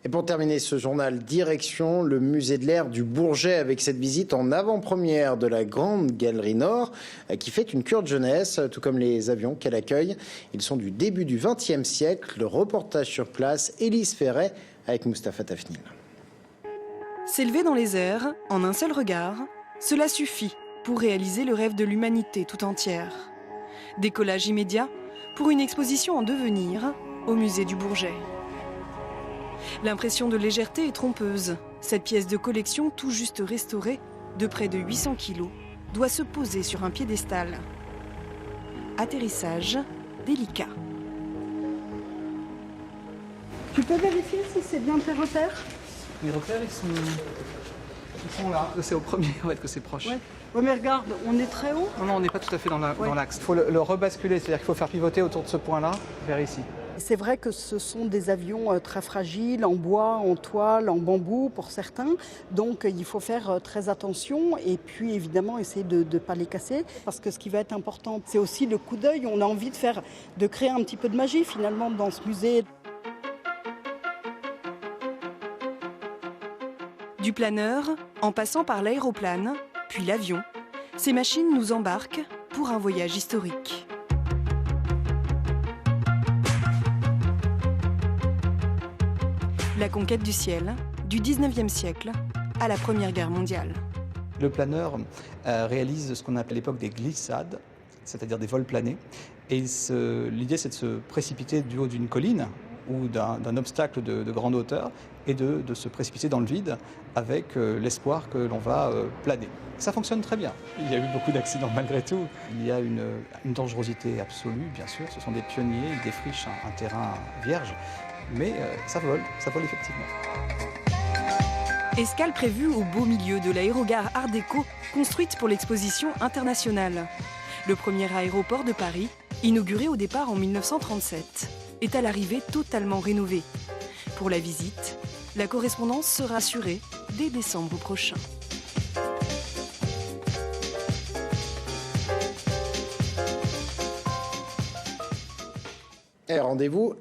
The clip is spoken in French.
Et pour terminer ce journal, direction le musée de l'air du Bourget avec cette visite en avant-première de la Grande Galerie Nord qui fait une cure de jeunesse, tout comme les avions qu'elle accueille. Ils sont du début du XXe siècle. Le reportage sur place, Élise Ferret avec Mustapha Tafnil. S'élever dans les airs, en un seul regard, cela suffit pour réaliser le rêve de l'humanité tout entière. Décollage immédiat pour une exposition en devenir au musée du Bourget. L'impression de légèreté est trompeuse. Cette pièce de collection tout juste restaurée, de près de 800 kg, doit se poser sur un piédestal. Atterrissage délicat. Tu peux vérifier si c'est bien tes repères? Les repères, ils sont là. C'est au premier que c'est proche. Ouais. Ouais, mais regarde, on est très haut. Non, on n'est pas tout à fait dans l'axe. Il faut le rebasculer, c'est-à-dire qu'il faut faire pivoter autour de ce point-là, vers ici. C'est vrai que ce sont des avions très fragiles, en bois, en toile, en bambou pour certains. Donc il faut faire très attention et puis évidemment essayer de ne pas les casser. Parce que ce qui va être important, c'est aussi le coup d'œil. On a envie de créer un petit peu de magie finalement dans ce musée. Du planeur, en passant par l'aéroplane, puis l'avion, ces machines nous embarquent pour un voyage historique. La conquête du ciel, du 19e siècle à la Première Guerre mondiale. Le planeur réalise ce qu'on appelle à l'époque des glissades, c'est-à-dire des vols planés. Et l'idée, c'est de se précipiter du haut d'une colline ou d'un obstacle de grande hauteur et de se précipiter dans le vide avec l'espoir que l'on va planer. Ça fonctionne très bien. Il y a eu beaucoup d'accidents malgré tout. Il y a une dangerosité absolue, bien sûr. Ce sont des pionniers, ils défrichent un terrain vierge. Mais ça vole effectivement. Escale prévue au beau milieu de l'aérogare Art Déco, construite pour l'exposition internationale. Le premier aéroport de Paris, inauguré au départ en 1937, est à l'arrivée totalement rénové. Pour la visite, la correspondance sera assurée dès décembre prochain. Et rendez-vous